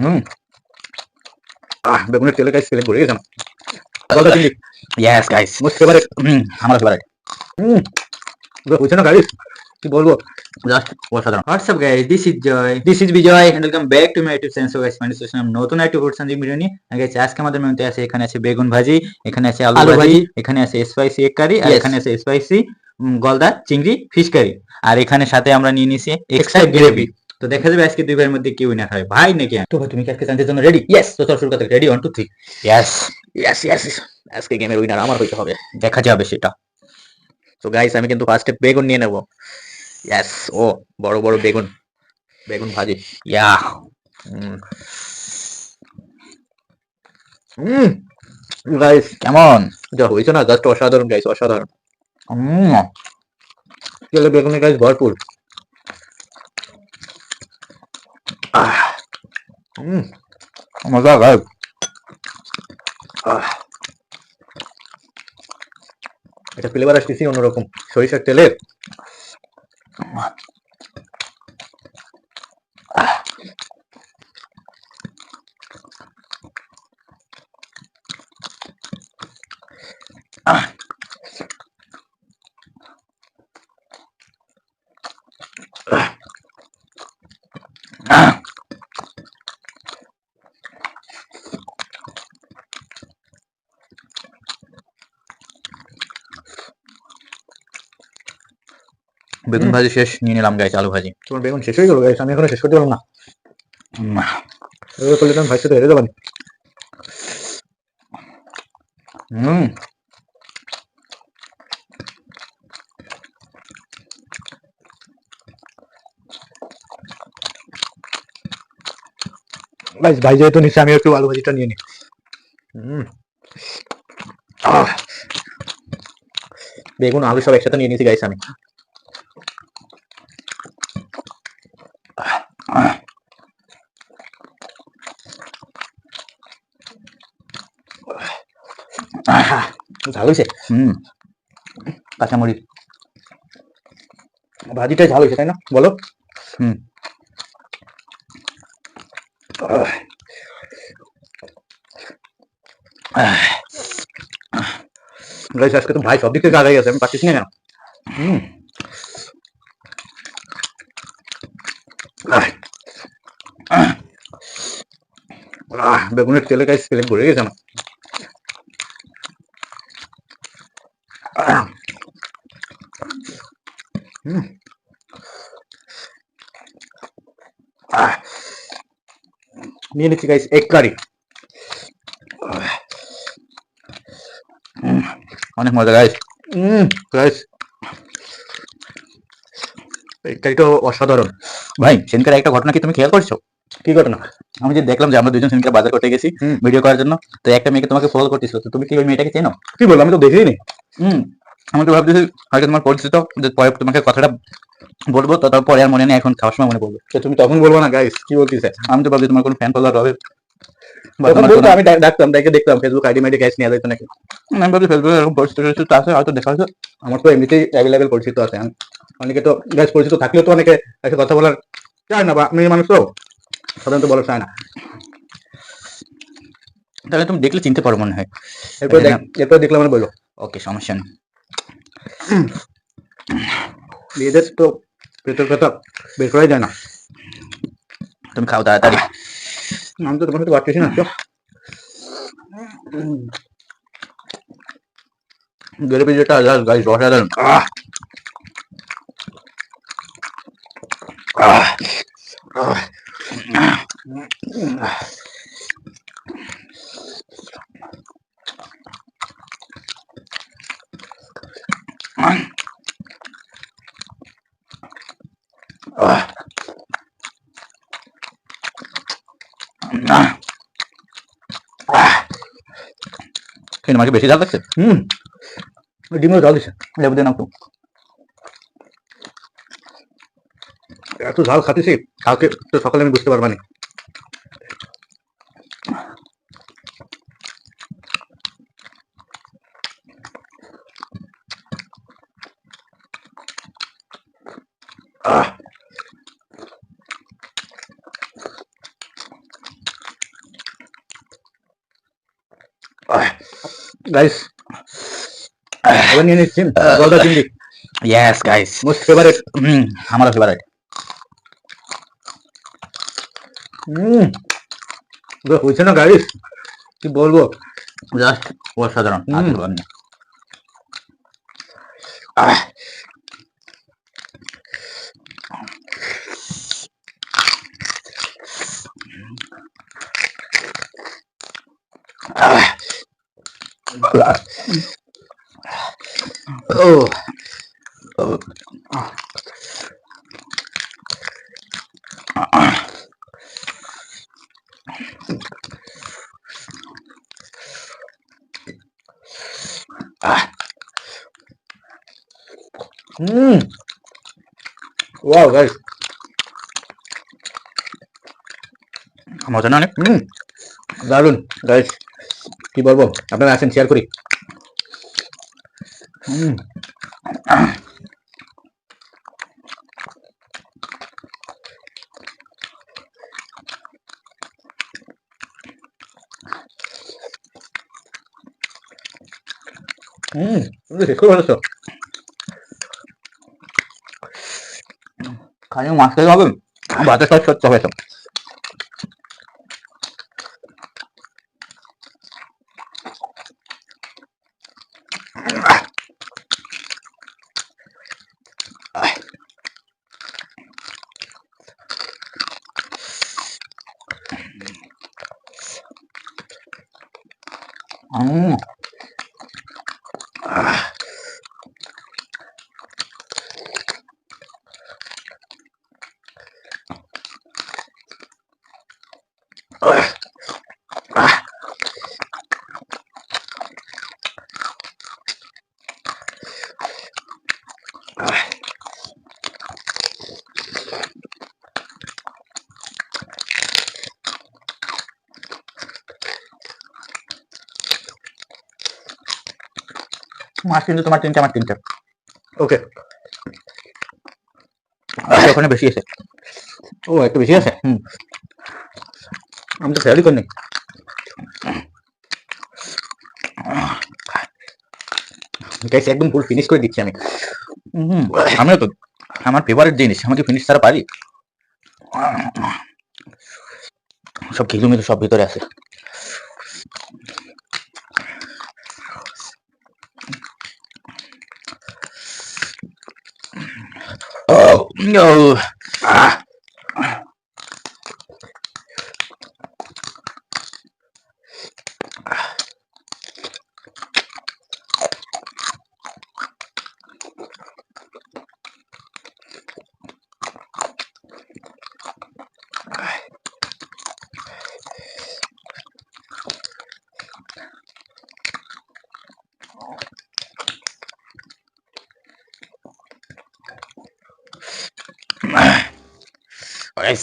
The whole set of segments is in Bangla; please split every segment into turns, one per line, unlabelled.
হুম বেগুনের তেলে গাইস ফেলে ঘুরে গেছে না গলদা চিংড়ি ইয়েস গাইস মোস্ট ফেভারিট আমার ফেভারিট হুম বুঝছো না গাইস কি বলবো জাস্ট অসাধারণ।
What's up guys, this is Joy
this is Bijoy
and welcome back to my YouTube channel. So guys মানে সোশ্যাল নতুন একটা ফুড সানজি ভিডিও নিয়ে গাইস আজকে আমাদের মেনুতে আছে, এখানে আছে বেগুন ভাজি, এখানে আছে আলু
আলু
ভাজি,
ভাজি
এখানে আছে স্পাইসি এগ কারি, আর
ইয়েস
এখানে আছে স্পাইসি গলদা চিংড়ি ফিশ কারি, আর এখানে সাথে আমরা নিয়ে নিছি এক্সট্রা
এক্সট্রা
গ্রেভি।
গ্রেভি।
তো দেখা যাবে আজকে দুই ভাইয়ের মধ্যে কে উইনার হয়, ভাই নাকি আমি?
তো ভাই তুমি কি আজকে জানতে জন্য রেডি?
ইয়েস, তো চল শুরু করতে রেডি 1 2 3।
ইয়েস ইয়েস ইয়েস আজকে গেমের উইনার আমার হইতে হবে, দেখা যাবে সেটা। তো গাইস আমি কিন্তু ফার্স্টে বেগুন নিয়ে নেব। ইয়েস ও বড় বড় বেগুন, বেগুন ভাজি ইয়া গাইস কেমন যা হয়েছে না, জাস্ট অসাধারণ গাইস, অসাধারণ। তেলে বেগুনে গাইস ভরপুর। মজা গাইস। এটা ফ্লেভার আসতেছি অন্যরকম সরিষার তেলে। বেগুন ভাজি শেষ, নিয়ে নিলাম গাইস আলু ভাজি। তোমার বেগুন শেষ হয়ে গেল গাইস, আমি এখনো শেষ করতে পারলাম না। এভাবে করলে তো আমি ভাইয়ের সাথে হেরে যাবানি। গাইস ভাই যেহেতু নিচ্ছে আমি একটু আলু ভাজিটা নিয়ে নিই। বেগুন আলু সব একসাথে নিয়ে নিয়েছি গাইস আমি। ঝাল হয়েছে। কাঁচামরিচ ভাজিটা ঝাল হয়েছে তাই না বলো? গাইস আজকে তো ভাই সব দিক থেকে আগাই আছে, আমি পাচ্ছিস না কেন। বেগুনের তেলে গাইস ফেলে ঘুরে গেছে না। নিয়ে নিচ্ছি গাইস এগ কারি। অনেক মজা গাইস। গাইস এগ কারিটা অসাধারণ। ভাই সেদিনকার একটা ঘটনা কি তুমি খেয়াল করছো? কি ঘটনা? আমি যে দেখলাম যে আমরা দুজন সেদিনকার বাজার করতে গেছি ভিডিও করার জন্য, তো একটা মেয়েকে তোমাকে ফলো করতেছিল, তো তুমি কি ওই মেয়েটাকে চেনো? কি বললো, আমি তো দেখিনি। আমি তো ভাবতেছি হয়তো তোমার পরিচিত, যে পরে তোমাকে কথাটা বলবো, তো তারপরে আর মনে নেই, এখন খাওয়ার সময় মনে পড়বে। তুমি তখন বলবো না গাইস, কি বলতেছে? আমি তো ভাবছি তোমার কোনো ফ্যান ফলোয়ার হবে, আমি ডাকতাম, ডাকে দেখতাম ফেসবুক আইডি মাইডি গাইস নেওয়া যেত নাকি। আমি ভাবছি ফেসবুকে এরকম পরিচিত আছে, হয়তো দেখা হয়েছে। আমার তো এমনিতেই অ্যাভেলেবেল পরিচিত আছে, অনেকে তো গাইস পরিচিত থাকলেও তো অনেকে এসে কথা বলার চায় না, বা মেয়ে মানুষ তো সাধারণত বলা চায় না। তাহলে তুমি দেখলে চিনতে পারো মনে হয়। এরপর দেখলে মানে বললো ওকে, সমস্যা নেই। মেয়েদের তো পেটের কথা বের করাই যায় না। তুমি খাও তাড়াতাড়ি, আমি তো তোমার সাথে পারতেছি না। গ্রেভি যেটা গাইস অসাধারণ। আমাকে বেশি ঝাল লাগছে। ডিমের ঝাল দিচ্ছে, লেবু দিয়ে নাও তো। এত ঝাল খাতেছি কালকে তো সকালে আমি বুঝতে পারবা না। গাইস এবার নিয়ে নিচ্ছি গলদা চিংড়ি।
Yes guys,
most favourite.
আমারও ফেভারিট।
হয়েছে না গাইস, কি বলবো,
জাস্ট অসাধারণ। আর কিছু বলার নেই।
ও ওয়াও গাইস,
মজা না অনেক?
দারুন গাইস, কি বলবো, আপনারা আসেন শেয়ার করি। শেষ করে ভালো।
খালি মাছ খেতে হবে, ভাতের সব সত্য হয়েছে। মাছ কিন্তু তোমার তিনটে, আমার তিনটে।
ওকে,
ওখানে বেশি আছে।
ও একটু বেশি আছে। আমি তো খেয়ালই করিনি। গাইস একদম ফুল ফিনিশ করে দিচ্ছি আমি।
আমিও তো, আমার ফেভারিট জিনিস, আমাকে ফিনিশ ছাড়া পারি? সব খিলুমিলু সব ভিতরে আছে।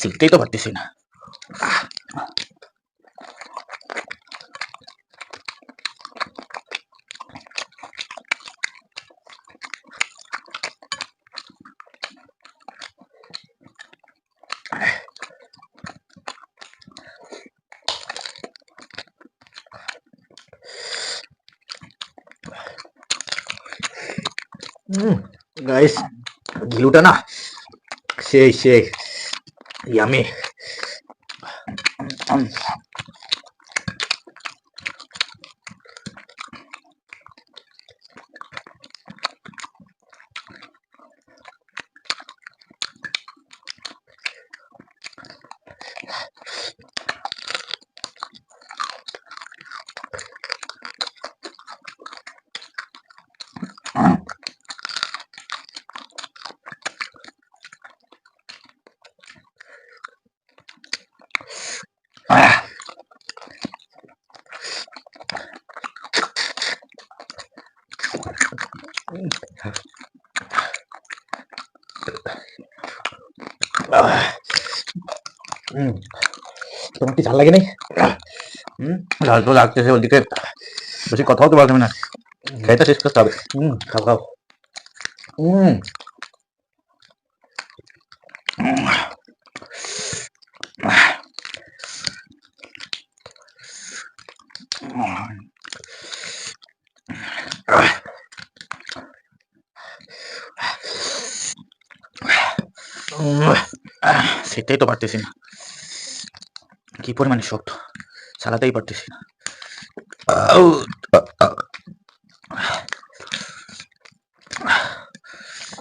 শিখতেই তো পারতেছি না।
গাইস ঘিলুটা না সেই সেই ইয়ামি। তোমার কি ঝাল লাগে নাই?
ঝাল তো লাগতেছে, ওদিকে বেশি কথাও তো বলতে না, খেতে শেষ করতে হবে।
খাও খাও। সেটাই তো পারতেছি না, কি পরিমাণে শক্ত, চালাতেই পারতেছি না। আউ, আহ, আহ,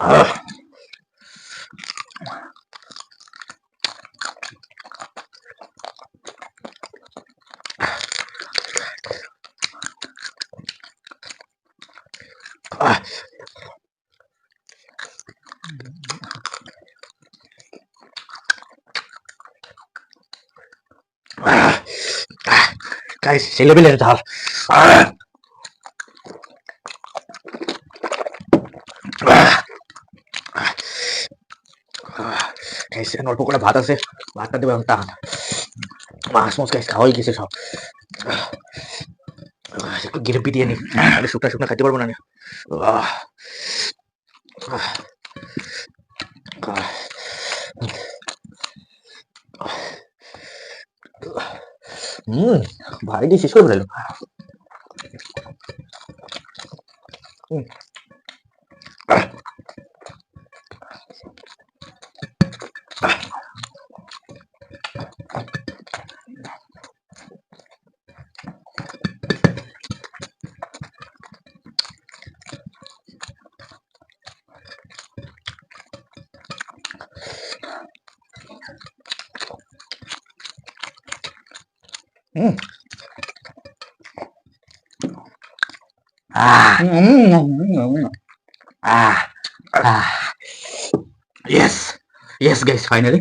আহ, আহ, গাইস সেই লেভেলের ঝাল। আহ, আহ, গাইস এখানে অল্প করে ভাত আছে, ভাতটা দেবে আমি টান। মাছ মাছ গাইস খাওয়াই গেছে সব। একটু গ্রেভি দিয়ে নি, তাহলে শুকনা শুকনা খাইতে পারবো না আমি। আহ, আহ, আহ, হুম, ভাই দিয়ে শেষ করে ফেলো। হুম, আহ, আহ, আহ, ইয়েস ইয়েস গাইস, ফাইনালি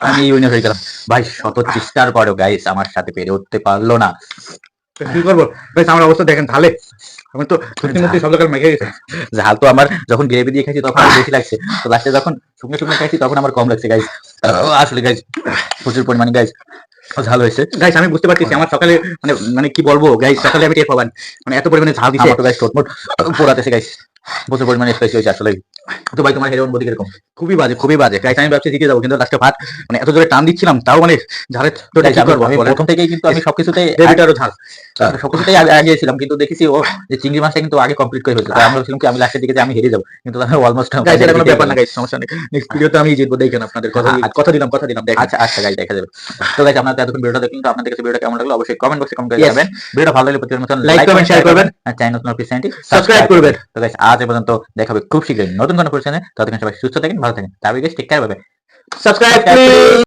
আমি উইনার হয়ে গেলাম। ভাই শত চেষ্টার পরেও গাইস আমার সাথে পেরে উঠতে পারলো না।
কি করবো গাইস, আমার অবস্থা দেখেন, তাহলে আমি তো সত্যি মধ্যে সব জায়গায় মেখে গেছে।
ঝাল তো আমার যখন গ্রেভি দিয়ে খাইছি তখন আমার বেশি লাগছে, তো লাস্টে যখন শুকনো শুকনো খাইছি তখন আমার কম লাগছে গাইস। আসলে গাইস প্রচুর পরিমাণে গাইস ঝাল হয়েছে।
গাইস আমি বুঝতে পারতেছি আমার সকালে মানে মানে কি বলবো গাইস, সকালে আমি টের পাবেন মানে এত পরিমাণে ঝাল দিছে।
আমার তো গাইস ঠোঁটমোট পোড়াতেছে গাইস, প্রচুর পরিমাণে স্পাইসি হয়েছে আসলে। তো ভাই তোমার হেরোইন বডি কিরকম?
খুবই বাজে।
খুবই বাজে
গাইস আমি ভাবছি জিতে যাবো, কিন্তু লাস্টে ভাত মানে এত জোরে টান দিচ্ছিলাম, তাও মানে ঝালের তো
Guys,
কি করবো
আমি
বলেন?
প্রথম থেকেই কিন্তু আমি সবকিছুতেই
গ্রেভিটারও ঝাল।
সবকিছুতেই আগিয়েছিলাম, কিন্তু দেখেছি ও যে চিংড়ি মাছটা কিন্তু আগে কমপ্লিট করে ফেলছে, তাই আমরা ভাবছিলাম কি আমি লাস্টের দিকে যে আমি হেরে যাবো, কিন্তু আমি অলমোস্ট
গাইস এটা কোনো ব্যাপার না গাইস, সমস্যা নেই, নেক্সট ভিডিওতে আমি জিতবো, দেখেন আপনাদের কথা কথা দিলাম দেখেন।
আচ্ছা আচ্ছা গাইস, দেখা যাবে। তো গাইস আপনারা তো এতক্ষণ ভিডিওটা দেখলেন, তো আপনাদের কাছে ভিডিওটা কেমন লাগলো অবশ্যই কমেন্ট বক্সে কমেন্ট করে
Yes.
জানাবেন। ভিডিওটা ভালো লাগলে প্রতিদিনের মতন
Like করবেন, share করবেন।
আর চ্যানেল নতুন প্লিজ চ্যানেলটি
Subscribe করবেন।
তো গাইস আজ এ পর্যন্ত, দেখা হবে খুব শীঘ্রই নতুন কোনো কোশ্চেনে। ততক্ষণ সবাই সুস্থ থাকেন, ভালো থাকেন। তারপরে guys take care, bye bye.
Subscribe please.